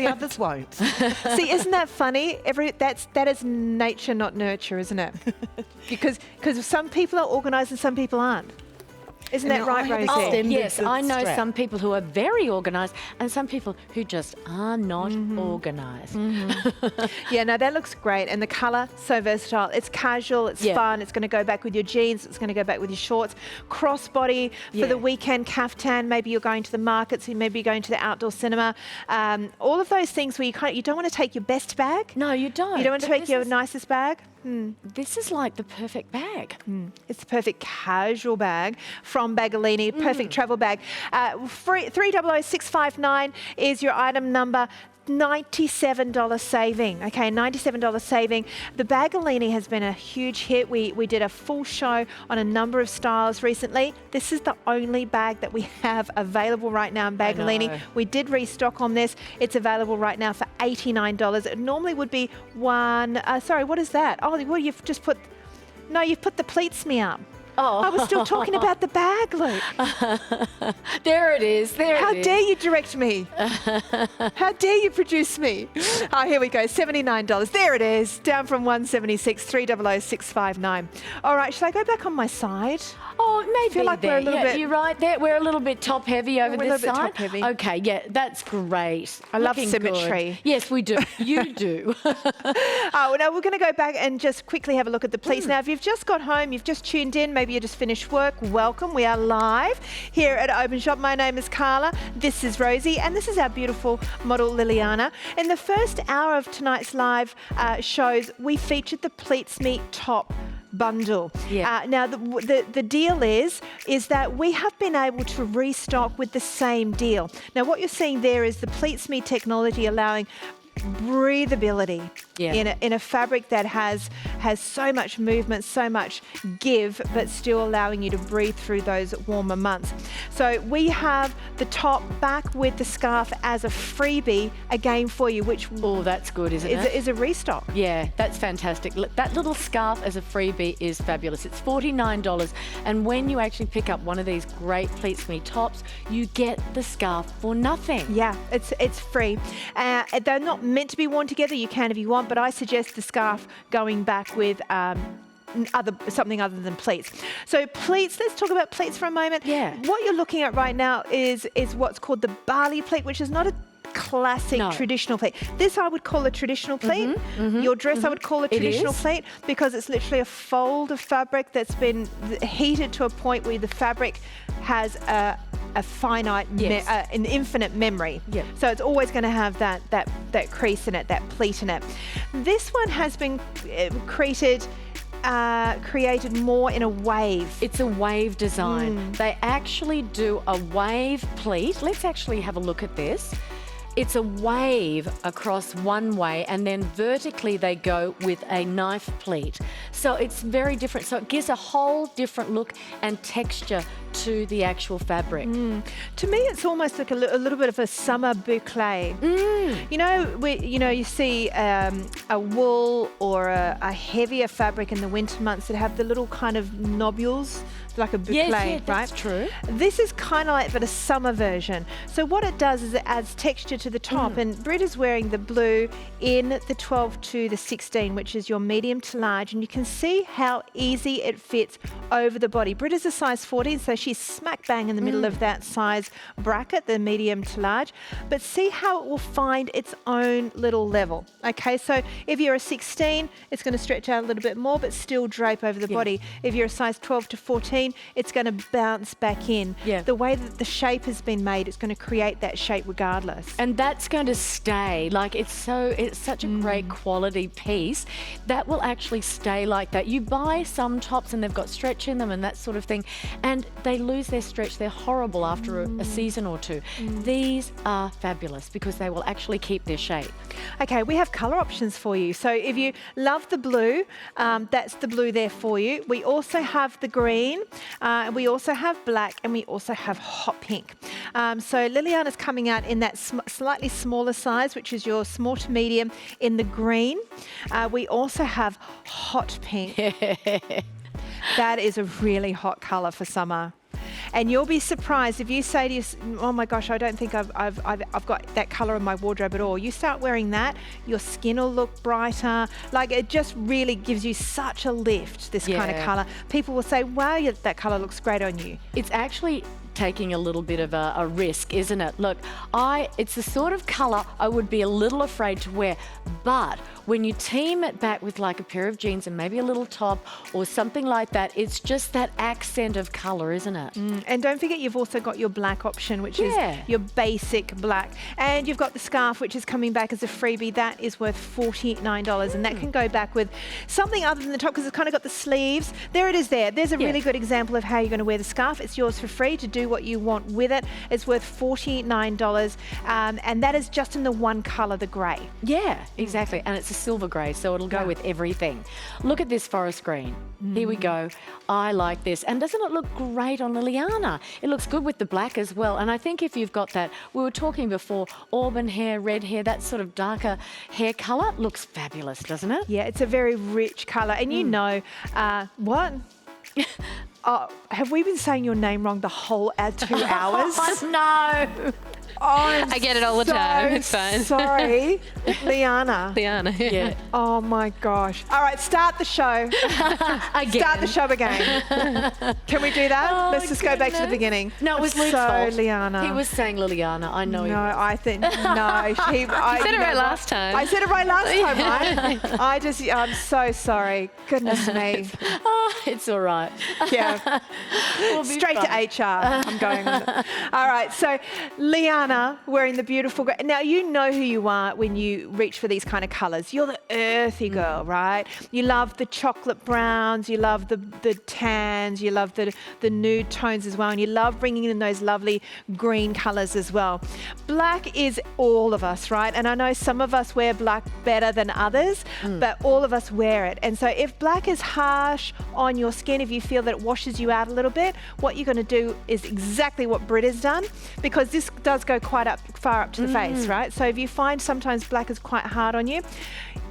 others won't. See, isn't that funny? That is nature, not nurture, isn't it? Because some people are organised and some people aren't. Isn't And that now I right, have Rosie? Oh, extended yes, the I know strap. some people who are very organised and some people who just are not organised. Yeah, no, that looks great. And the colour, so versatile. It's casual, it's Yeah. fun, it's going to go back with your jeans, it's going to go back with your shorts. Crossbody for Yeah. the weekend, caftan, maybe you're going to the markets, maybe you're going to the outdoor cinema. All of those things where you don't want to take your best bag. No, you don't. You don't want to But take this your is- nicest bag. This is like the perfect bag. It's the perfect casual bag from Bagolini, perfect travel bag. $300659 is your item number. $97 saving. Okay, $97 saving. The Bagolini has been a huge hit. We did a full show on a number of styles recently. This is the only bag that we have available right now in Bagolini. know. We did restock on this. It's available right now for $89. It normally would be sorry, what is that? Oh, well, you've just put, no, you've put the pleats me up. Oh, I was still talking about the bag, Luke. there it is. How dare you direct me? How dare you produce me? Oh, here we go, $79. There it is, down from $176, $300659. All right, should I go back on my side? Oh, maybe feel like we're a little yeah, bit- You're right. There, we're a little bit top heavy over We're a this little bit side. top heavy. Okay, yeah, that's great. I love Looking symmetry. good. Yes, we do. You do. Oh, now we're going to go back and just quickly have a look at the pleats. Now, if you've just got home, you've just tuned in, maybe you just finished work, welcome. We are live here at Open Shop. My name is Carla. This is Rosie, and this is our beautiful model Liliana. In the first hour of tonight's live shows, we featured the Pleats Meet Top bundle. Yeah. Now, the deal is that we have been able to restock with the same deal. Now, what you're seeing there is the Pleats Me technology allowing breathability in a fabric that has so much movement, so much give, but still allowing you to breathe through those warmer months. So we have the top back with the scarf as a freebie again for you, which Oh, that's good, isn't it? is a restock. Yeah, that's fantastic. Look, that little scarf as a freebie is fabulous. It's $49, and when you actually pick up one of these great Pleats Me tops, you get the scarf for nothing. Yeah, it's free. They're not meant to be worn together. You can if you want, but I suggest the scarf going back with something other than pleats. So pleats, let's talk about pleats for a moment. Yeah. What you're looking at right now is what's called the Bali pleat, which is not a classic traditional pleat. This I would call a traditional pleat. Your dress I would call a traditional is. pleat because it's literally a fold of fabric that's been heated to a point where the fabric has a finite, Yes. an infinite memory. Yep. So it's always going to have that crease in it, that pleat in it. This one has been created more in a wave. It's a wave design. They actually do a wave pleat. Let's actually have a look at this. It's a wave across one way, and then vertically they go with a knife pleat. So it's very different. So it gives a whole different look and texture to the actual fabric. To me, it's almost like a little bit of a summer boucle. You know, you see a wool or a heavier fabric in the winter months that have the little kind of nobules, like a boucle, Yes, right? that's true. This is kind of like, but a summer version. So what it does is it adds texture to the top, and Britt is wearing the blue in the 12 to the 16, which is your medium to large, and you can see how easy it fits over the body. Britt is a size 14, so she's smack bang in the middle of that size bracket, the medium to large. But see how it will find its own little level. Okay, so if you're a 16, it's going to stretch out a little bit more, but still drape over the body. If you're a size 12 to 14, it's going to bounce back in. Yeah. The way that the shape has been made, it's going to create that shape regardless. And that's going to stay. Like it's such a great quality piece that will actually stay like that. You buy some tops and they've got stretch in them and that sort of thing, and they lose their stretch. They're horrible after a season or two. These are fabulous because they will actually keep their shape. Okay, we have colour options for you. So if you love the blue, that's the blue there for you. We also have the green, we also have black, and we also have hot pink. So Liliana's coming out in that slightly smaller size, which is your small to medium in the green. We also have hot pink. That is a really hot colour for summer. And you'll be surprised if you say to yourself, oh my gosh, I don't think I've got that colour in my wardrobe at all. You start wearing that, your skin will look brighter. Like it just really gives you such a lift, this kind of colour. People will say, wow, that colour looks great on you. It's actually taking a little bit of a risk, isn't it? Look, it's the sort of colour I would be a little afraid to wear, but when you team it back with like a pair of jeans and maybe a little top or something like that, it's just that accent of colour, isn't it? And don't forget, you've also got your black option, which is your basic black. And you've got the scarf, which is coming back as a freebie. That is worth $49, and that can go back with something other than the top because it's kind of got the sleeves. There it is there. There's a really good example of how you're going to wear the scarf. It's yours for free to do what you want with it. It's worth $49, and that is just in the one colour, the grey. Yeah, exactly. And it's a silver grey, so it'll go with everything. Look at this forest green. Here we go. I like this. And doesn't it look great on Liliana? It looks good with the black as well. And I think if you've got that, we were talking before, auburn hair, red hair, that sort of darker hair colour looks fabulous, doesn't it? Yeah, it's a very rich colour. And you know, what? Have we been saying your name wrong the whole 2 hours? Oh, no. I get it all the time. It's fine. Sorry, Liana. Liana. Yeah. Oh my gosh. All right, start the show. Again. Start the show again. Can we do that? Oh, Let's just go back to the goodness. beginning. No, it was Luke's so fault. Liana. He was saying Liliana. I know he No, was. I think no. I said it right last time. I said it right last time, right? I'm so sorry. Goodness me. Oh, it's all right. Yeah. We'll be Straight fine. to HR. I'm going with it. All right. So Liana wearing the beautiful. Now you know who you are when you reach for these kind of colours. You're the earthy girl, right? You love the chocolate browns. You love the tans. You love the nude tones as well, and you love bringing in those lovely green colours as well. Black is all of us, right? And I know some of us wear black better than others, but all of us wear it. And so if black is harsh on your skin, if you feel that it washes you out a little bit, what you're going to do is exactly what Britt has done, because this does go quite far up to the face, right? So if you find sometimes black is quite hard on you,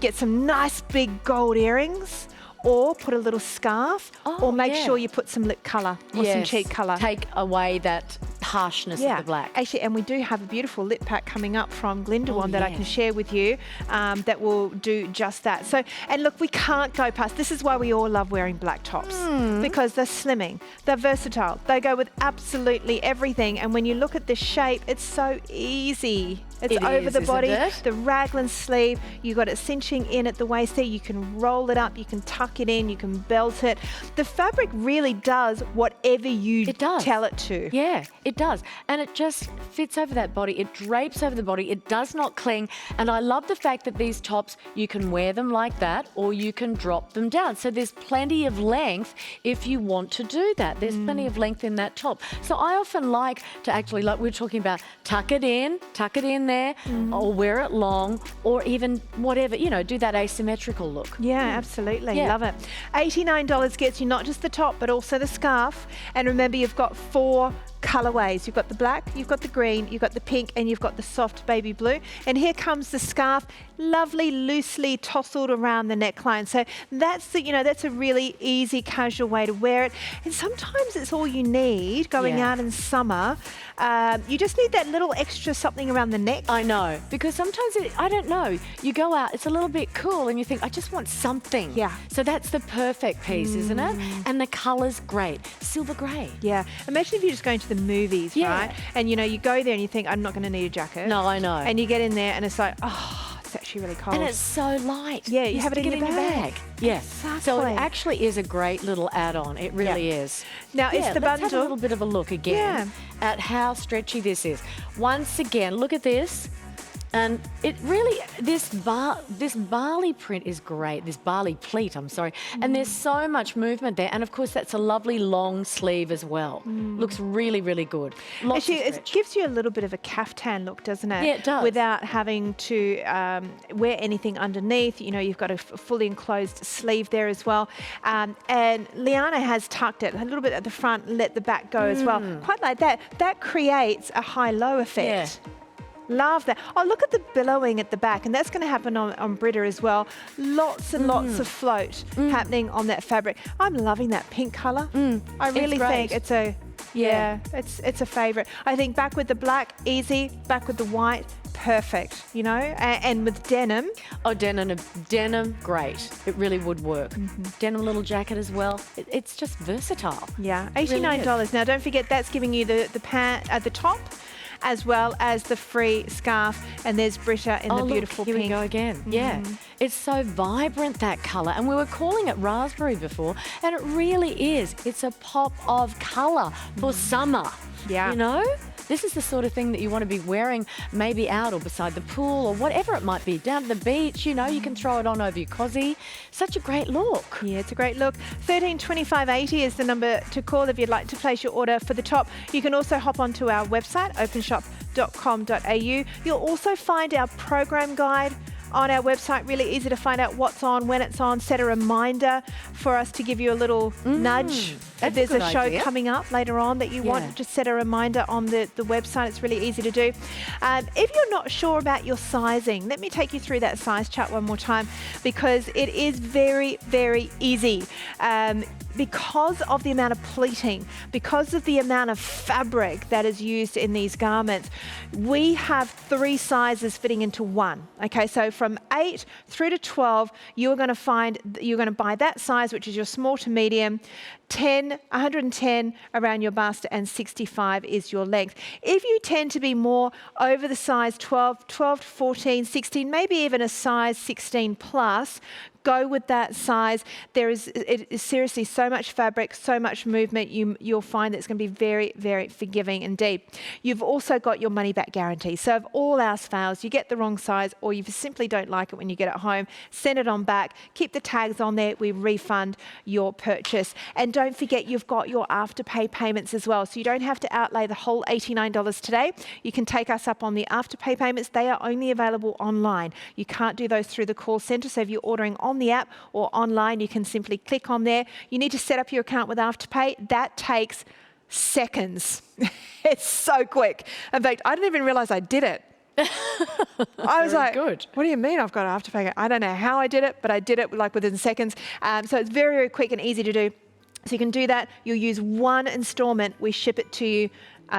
get some nice big gold earrings, or put a little scarf, or make sure you put some lip colour or some cheek colour. Take away that harshness of the black. Actually, and we do have a beautiful lip pack coming up from Glyndŵr that I can share with you that will do just that. So, and look, we can't go past, this is why we all love wearing black tops, because they're slimming, they're versatile, they go with absolutely everything, and when you look at the shape, it's so easy It's It over is, the isn't body. it? The raglan sleeve, you got it cinching in at the waist there. You can roll it up, you can tuck it in, you can belt it. The fabric really does whatever you It does. tell it to. Yeah, it does. And it just fits over that body. It drapes over the body. It does not cling. And I love the fact that these tops, you can wear them like that or you can drop them down. So there's plenty of length if you want to do that. There's plenty of length in that top. So I often like to actually, like we were talking about, tuck it in there, or wear it long, or even whatever, you know, do that asymmetrical look. Yeah, absolutely. Yeah. Love it. $89 gets you not just the top, but also the scarf. And remember, you've got 4 colorways. You've got the black, you've got the green, you've got the pink, and you've got the soft baby blue. And here comes the scarf, lovely, loosely tousled around the neckline. So that's that's a really easy, casual way to wear it. And sometimes it's all you need going Yeah. out in summer. You just need that little extra something around the neck. I know, because sometimes, I don't know, you go out, it's a little bit cool and you think, I just want something. Yeah. So that's the perfect piece, isn't it? And the colour's great. Silver grey. Yeah. Imagine if you're just going to the movies, Yeah. right? And you go there and you think, I'm not going to need a jacket. No, I know. And you get in there and it's like, oh, it's actually really cold. And it's so light. Yeah, you have it stick in your bag. Yeah. So it Exactly. actually is a great little add-on. It really is. Now, it's the let's have a bundle. little bit of a look again at how stretchy this is. Once again, look at this. And it really, this barley print is great, this barley pleat, I'm sorry. And there's so much movement there. And of course, that's a lovely long sleeve as well. Looks really, really good. Lots Actually, of it stretch. gives you a little bit of a caftan look, doesn't it? Yeah, it does. Without having to wear anything underneath. You've got a fully enclosed sleeve there as well. And Liana has tucked it a little bit at the front, let the back go as well. Quite like that. That creates a high-low effect. Yeah. Love that. Oh, look at the billowing at the back, and that's going to happen on Brita as well. Lots and lots of float happening on that fabric. I'm loving that pink colour. I really think great. it's a it's a favourite. I think back with the black, easy. Back with the white, perfect. And with denim. Oh, denim, great. It really would work. Denim little jacket as well. It's just versatile. Yeah, really $89. Now, don't forget that's giving you the pant at the top, as well as the free scarf. And there's Brita in the beautiful here pink. we go again. Yeah, it's so vibrant, that colour, and we were calling it raspberry before, and it really is. It's a pop of colour for summer. Yeah. This is the sort of thing that you want to be wearing maybe out or beside the pool or whatever it might be, down to the beach, you can throw it on over your cosy. Such a great look. Yeah, it's a great look. 132580 is the number to call if you'd like to place your order for the top. You can also hop onto our website, openshop.com.au. You'll also find our program guide on our website. Really easy to find out what's on, when it's on. Set a reminder for us to give you a little nudge. If that's there's a a good show idea. coming up later on that you want, just set a reminder on the website. It's really easy to do. If you're not sure about your sizing, let me take you through that size chart one more time, because it is very, very easy. Because of the amount of pleating, because of the amount of fabric that is used in these garments, we have 3 sizes fitting into one. Okay, so from 8 through to 12, you're going to buy that size, which is your small to medium. 110 around your bust, and 65 is your length. If you tend to be more over the size 12 to 14, 16, maybe even a size 16 plus, go with that size. It is seriously so much fabric, so much movement. You'll find that it's going to be very, very forgiving indeed. You've also got your money back guarantee. So if all else fails, you get the wrong size or you simply don't like it when you get it home, send it on back, keep the tags on there, we refund your purchase. And don't forget, you've got your Afterpay payments as well. So you don't have to outlay the whole $89 today. You can take us up on the Afterpay payments. They are only available online. You can't do those through the call centre. So if you're ordering on the app or online, you can simply click on there. You need to set up your account with Afterpay. That takes seconds. It's so quick. In fact, I didn't even realise I did it. I was like, good. What do you mean I've got Afterpay? I don't know how I did it, but I did it like within seconds. So it's very, very quick and easy to do. So you can do that. You'll use one instalment. We ship it to you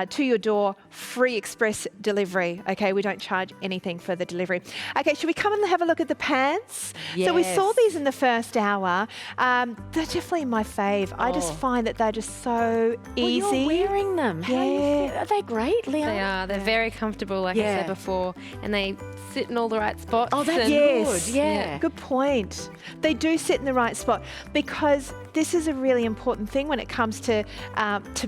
to your door, free express delivery. Okay, we don't charge anything for the delivery. Okay, should we come and have a look at the pants? So we saw Yes. these in the first hour. They're definitely my fave. I just find that they're just so easy. Well, you're wearing them. How do you Yeah. feel? Are they great, Leon? They are. They're very comfortable, like I Yeah. said before, and they sit in all the right spots. Oh, that's and- Yes. good. Yeah. Good point. They do sit in the right spot because this is a really important thing when it comes to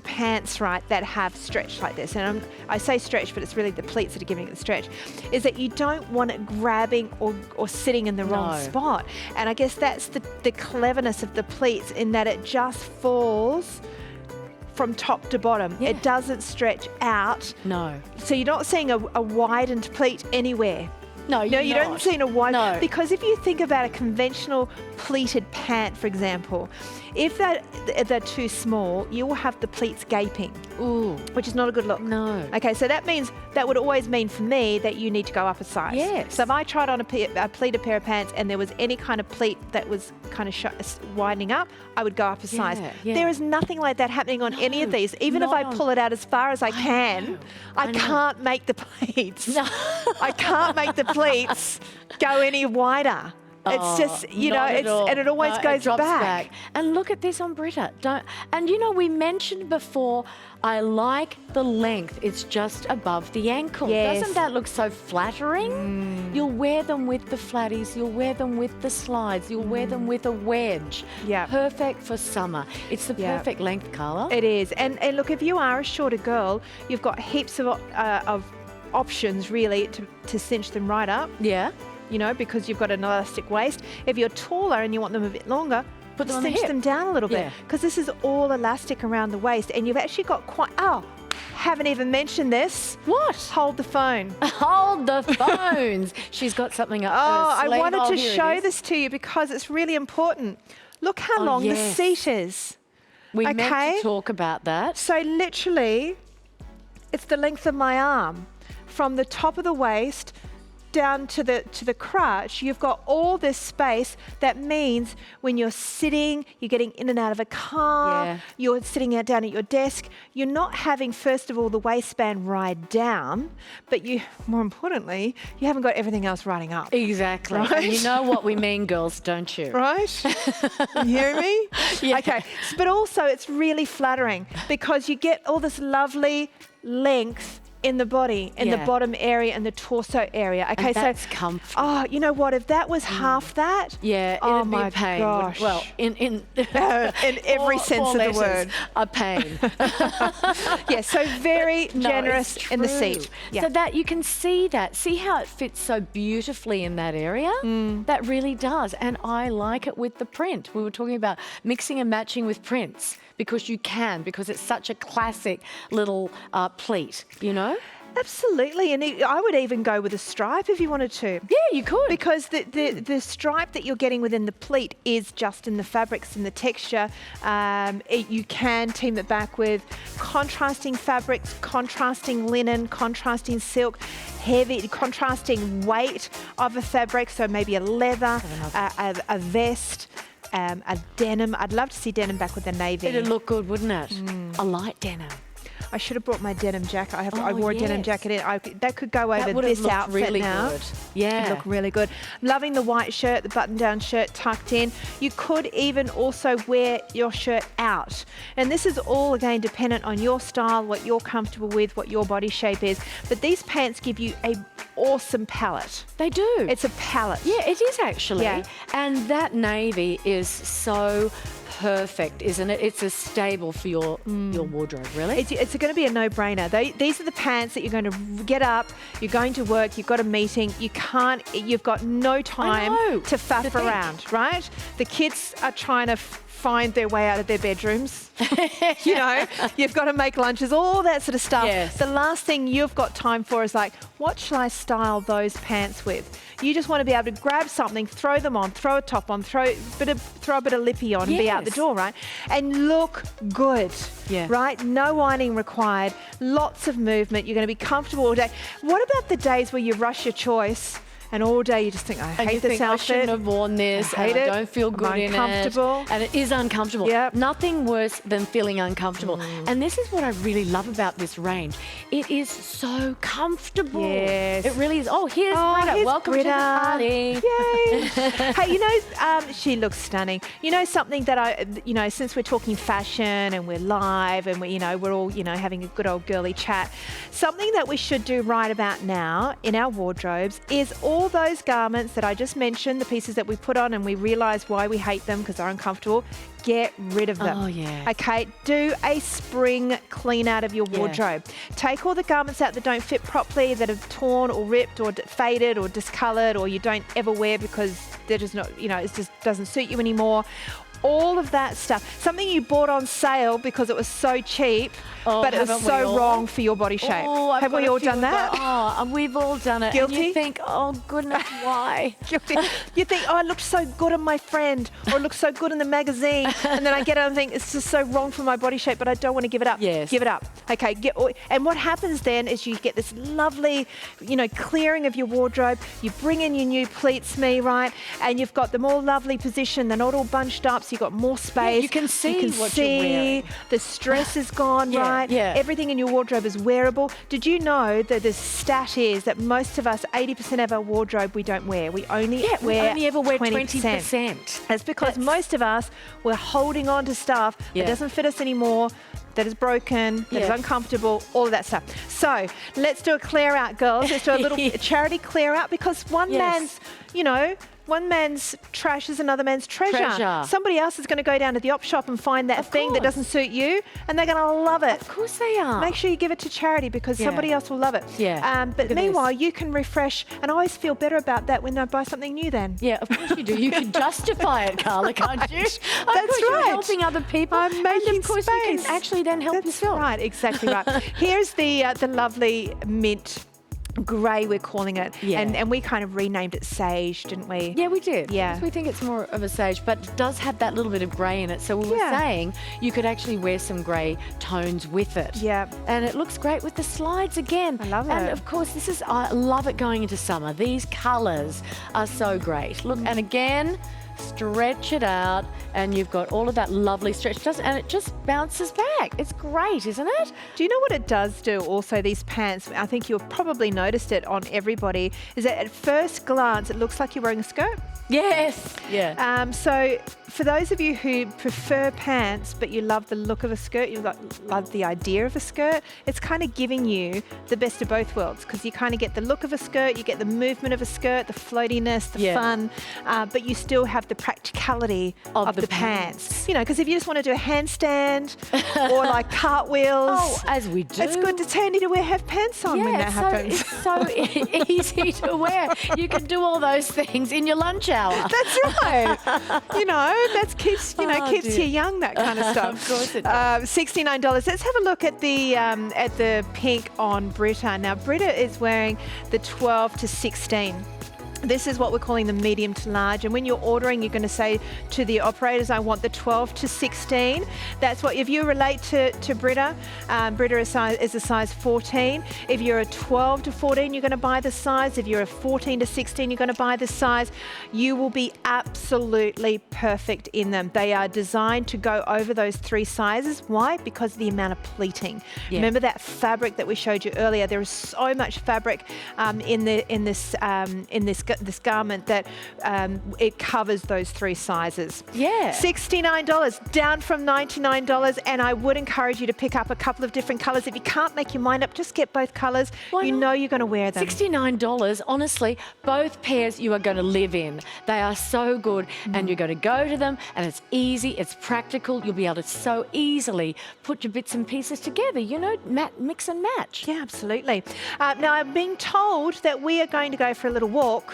pants, right, that have stretch like this. And I say stretch, but it's really the pleats that are giving it the stretch. Is that you don't want it grabbing or sitting in the wrong No. spot. And I guess that's the cleverness of the pleats in that it just falls from top to bottom. Yeah. It doesn't stretch out. No. So you're not seeing a widened pleat anywhere. No, No, you don't see a wide. No. Because if you think about a conventional pleated pant, for example, if they're too small, you will have the pleats gaping, Ooh. which is not a good look. No. Okay, so that would always mean for me that you need to go up a size. Yes. So if I tried on a pleated pair of pants and there was any kind of pleat that was kind of widening up, I would go up a size. Yeah. There is nothing like that happening on any of No, these. Even if not I on- pull it out as far as I can, know. I I know. can't make the pleats. No. I can't make the pleats go any wider. It's just, you know, Not at all. and it always No, goes drops back. And look at this on Britta. And you know, we mentioned before, I like the length. It's just above the ankle. Yes. Doesn't that look so flattering? You'll wear them with the flatties. You'll wear them with the slides. You'll wear them with a wedge. Yeah. Perfect for summer. It's the Yeah. perfect length, Carla. It is. And look, if you are a shorter girl, you've got heaps of options really to cinch them right up, Yeah. you know, because you've got an elastic waist. If you're taller and you want them a bit longer, Put them on the cinch hip. them down a little bit Yeah. because this is all elastic around the waist and you've actually got haven't even mentioned this. What? Hold the phone. Hold the phones. She's got something up Oh, her I sleeve. wanted Oh, to here it show is. this to you because it's really important. Look how Oh, long the yes. seat is. We meant Okay. to talk about that. So literally, it's the length of my arm. From the top of the waist down to the crotch, you've got all this space. That means when you're sitting, you're getting in and out of a car, Yeah. you're sitting down at your desk, you're not having, first of all, the waistband ride down, but more importantly, you haven't got everything else riding up. Exactly. Right? And you know what we mean, girls, don't you? Right? You hear me? Yeah. Okay. But also, it's really flattering because you get all this lovely length in the body, in the Yeah. bottom area and the torso area. Okay, And that's so comfy. oh, you know what? If that was half that, Yeah, oh it'd my be pain. gosh. Well, in in every sense of the letters, word. a pain. Yeah, so very No, generous it's in the true. seat. Yeah. So that you can see that. See how it fits so beautifully in that area? That really does. And I like it with the print. We were talking about mixing and matching with prints because you can, because it's such a classic little pleat, you know? Absolutely, and I would even go with a stripe if you wanted to. Yeah, you could. Because the stripe that you're getting within the pleat is just in the fabrics and the texture. You can team it back with contrasting fabrics, contrasting linen, contrasting silk, heavy, contrasting weight of a fabric. So maybe a leather, a vest, a denim. I'd love to see denim back with a navy. It'd look good, wouldn't it? A light denim. I should have brought my denim jacket. I Oh, wore a denim yes. jacket in. That could go over That would have this looked outfit really now. good. Yeah. It'd look really good. Loving the white shirt, the button-down shirt tucked in. You could even also wear your shirt out. And this is all, again, dependent on your style, what you're comfortable with, what your body shape is. But these pants give you an awesome palette. They do. It's a palette. Yeah, it is actually. Yeah. And that navy is so perfect, isn't it? It's a staple for your wardrobe, really. It's going to be a no-brainer. These are the pants that you're going to get up, you're going to work, you've got a meeting, you've got no time know, to faff to think. around, right? The kids are trying to find their way out of their bedrooms. You know, you've got to make lunches, all that sort of stuff. Yes. The last thing you've got time for is like, what shall I style those pants with? You just want to be able to grab something, throw them on, throw a top on, throw a bit of lippy on and be out the Yes. door, right? And look good, Yeah. right? No whining required, lots of movement. You're going to be comfortable all day. What about the days where you rush your choice and all day you just think, I And you hate this think, I outfit. shouldn't have worn this, I hate and it. I don't feel I'm good in it. uncomfortable. And it is uncomfortable. Yep. Nothing worse than feeling uncomfortable. Mm. And this is what I really love about this range. It is so comfortable. Yes. It really is. Oh, here's Oh, Britta. here's Welcome Britta. to the party. Yay! Hey, you know, she looks stunning. You know something that since we're talking fashion and we're live and we're all, having a good old girly chat, something that we should do right about now in our wardrobes is all those garments that I just mentioned, the pieces that we put on and we realise why we hate them because they're uncomfortable. Get rid of them. Oh, yeah. Okay, do a spring clean out of your Yeah. wardrobe. Take all the garments out that don't fit properly, that have torn or ripped or faded or discoloured or you don't ever wear because they're just not, it just doesn't suit you anymore. All of that stuff. Something you bought on sale because it was so cheap, but it was haven't we so all? wrong for your body shape. Oh, I've Have got we a all few done of that? those. Oh, we've all done it. Guilty? And you think, oh, goodness, why? Guilty. You think, oh, it looked so good on my friend, or it looked so good in the magazine, and then I get it and think it's just so wrong for my body shape, but I don't want to give it up. Yes. Give it up. Okay. And what happens then is you get this lovely, clearing of your wardrobe. You bring in your new pleats, right? And you've got them all lovely positioned. They're not all bunched up, so you've got more space. you can see You can what you're wearing. The stress is gone, Yeah, right? yeah. Everything in your wardrobe is wearable. Did you know that the stat is that most of us, 80% of our wardrobe, we don't wear. We only we only ever wear 20%. That's because most of us, we're holding on to stuff Yeah. that doesn't fit us anymore, that is broken, that is Yeah. uncomfortable, all of that stuff. So let's do a clear out, girls. Let's do a little charity clear out because one Yes. man's trash is another man's treasure. Treasure. Somebody else is going to go down to the op shop and find that Of thing that course. doesn't suit you and they're going to love it. Of course they are. Make sure you give it to charity because Yeah. somebody else will love it. Yeah. But Look at meanwhile, this. you can refresh, and I always feel better about that when I buy something new then. Yeah, of course you do. You can justify it, Carla, can't you? That's Of course you're right. helping other people. I'm making and of course you space. can actually then help That's yourself. right, exactly right. Here's the lovely mint grey, we're calling it. Yeah. And we kind of renamed it Sage, didn't we? Yeah, we did. Yeah. Because we think it's more of a sage, but it does have that little bit of grey in it. So we were Yeah. saying you could actually wear some grey tones with it. Yeah. And it looks great with the slides again. I love And it. of course, I love it going into summer. These colours are so great. Look, and again, stretch it out, and you've got all of that lovely stretch, and it just bounces back. It's great, isn't it? Do you know what it does do also, these pants? I think you've probably noticed it on everybody, is that at first glance, it looks like you're wearing a skirt. Yes. Yeah. So for those of you who prefer pants, but you love the look of a skirt, you love the idea of a skirt, it's kind of giving you the best of both worlds because you kind of get the look of a skirt, you get the movement of a skirt, the floatiness, the Yeah. fun, but you still have the practicality Of the the pants. Because if you just want to do a handstand or like cartwheels, Oh, as we do. it's good. It's handy to have pants on when that happens. It's so easy to wear. You can do all those things in your lunch hour. That's right. That keeps Oh, keeps dear. you young. That kind of stuff. Of course it does. $69. Let's have a look at the pink on Britta. Now Britta is wearing the 12 to 16. This is what we're calling the medium to large. And when you're ordering, you're going to say to the operators, I want the 12 to 16. That's what, if you relate to Britta, Britta is a size 14. If you're a 12 to 14, you're going to buy the size. If you're a 14 to 16, you're going to buy the size. You will be absolutely perfect in them. They are designed to go over those three sizes. Why? Because of the amount of pleating. Yeah. Remember that fabric that we showed you earlier? There is so much fabric in this garment that it covers those three sizes. Yeah. $69, down from $99, and I would encourage you to pick up a couple of different colours. If you can't make your mind up, just get both colours. Why You not? know you're going to wear them. $69, honestly, both pairs you are going to live in. They are so good, and you're going to go to them, and it's easy, it's practical. You'll be able to so easily put your bits and pieces together, mix and match. Yeah, absolutely. Now, I'm being told that we are going to go for a little walk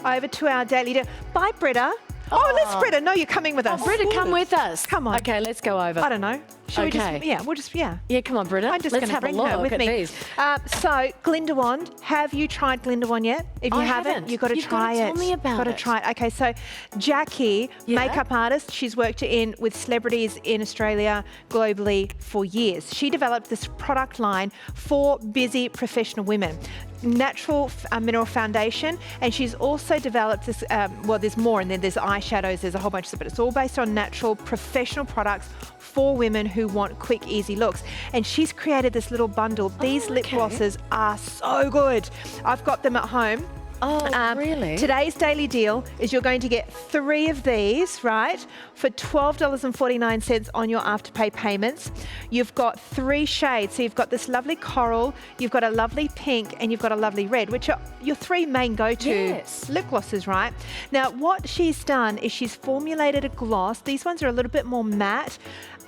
over to our daily day. Bye, Britta. Oh, let's Britta. No, you're coming with us. Britta, come with us. Come on. Okay, let's go over. I don't know. Should Okay. we just, yeah. Yeah, come on, Britta. I'm just let's going to have bring a look her with at me. these. So, Glindawand, have you tried Glindawand yet? If you I haven't, haven't. you've got to You've try gotta it. tell me about Got to it. try it. Okay, so Jackie, Yeah. makeup artist, she's worked with celebrities in Australia, globally for years. She developed this product line for busy professional women. natural mineral foundation, and she's also developed this, well, there's more, and then there's eyeshadows, there's a whole bunch of stuff, but it's all based on natural professional products for women who want quick, easy looks. And she's created this little bundle. These lip glosses are so good. I've got them at home. Oh, really? Today's daily deal is you're going to get 3 of these, right, for $12.49 on your Afterpay payments. You've got 3 shades. So you've got this lovely coral, you've got a lovely pink, and you've got a lovely red, which are your 3 main go-to lip glosses, right? Now, what she's done is she's formulated a gloss. These ones are a little bit more matte.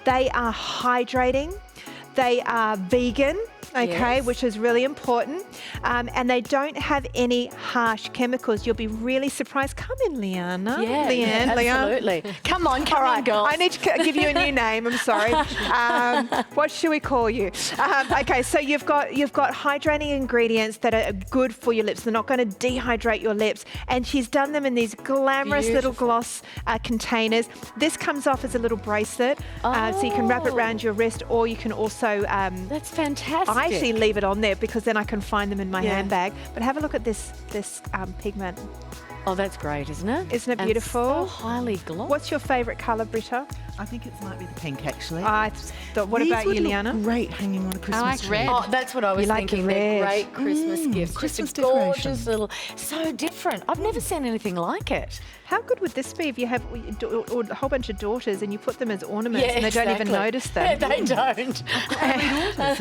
They are hydrating. They are vegan, okay, which is really important. And they don't have any harsh chemicals. You'll be really surprised. Come in, Liana. Yeah, Leanne. absolutely. Come on, All right, girls. I need to give you a new name. I'm sorry. What should we call you? Okay, so you've got hydrating ingredients that are good for your lips. They're not going to dehydrate your lips. And she's done them in these glamorous little gloss containers. This comes off as a little bracelet, so you can wrap it around your wrist, or you can also. That's fantastic. I actually leave it on there because then I can find them in my handbag. But have a look at this pigment. Oh, that's great, isn't it? Isn't it And beautiful? so highly glossy. What's your favourite colour, Britta? I think it might be the pink, actually. What These about you, would look Liana? great hanging on a Christmas like tree. red. Oh, that's what I was You like thinking. the They're red. great Christmas gifts. Christmas Just a gorgeous decoration. little, so different. I've never seen anything like it. How good would this be if you have a whole bunch of daughters and you put them as ornaments and they don't even notice them? They don't.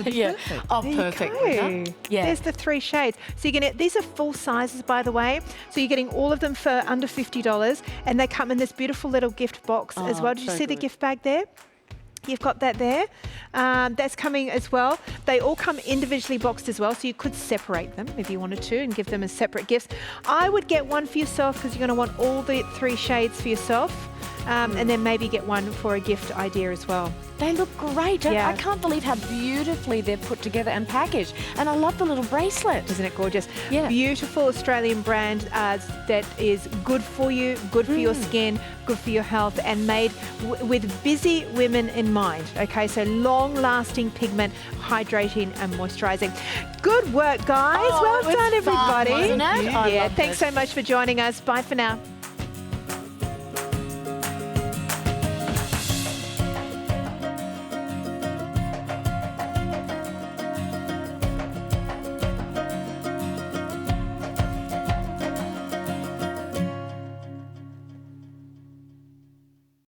Yeah. Oh, There you perfect. go. Rita. Yeah. There's the 3 shades. So you're these are full sizes, by the way. So you're getting all of them for under $50, and they come in this beautiful little gift box as well. Did you so see the good. gift bag there? You've got that there. That's coming as well. They all come individually boxed as well, so you could separate them if you wanted to and give them as separate gifts. I would get one for yourself because you're going to want all the 3 shades for yourself, and then maybe get one for a gift idea as well. They look great. Yeah. I can't believe how beautifully they're put together and packaged. And I love the little bracelet. Isn't it gorgeous? Yeah. Beautiful Australian brand that is good for you, good for your skin, good for your health, and made with busy women in mind. Okay, so long-lasting pigment, hydrating and moisturising. Good work, guys. Oh, well it was done, fun, everybody. wasn't it? I Yeah, loved thanks it. so much for joining us. Bye for now.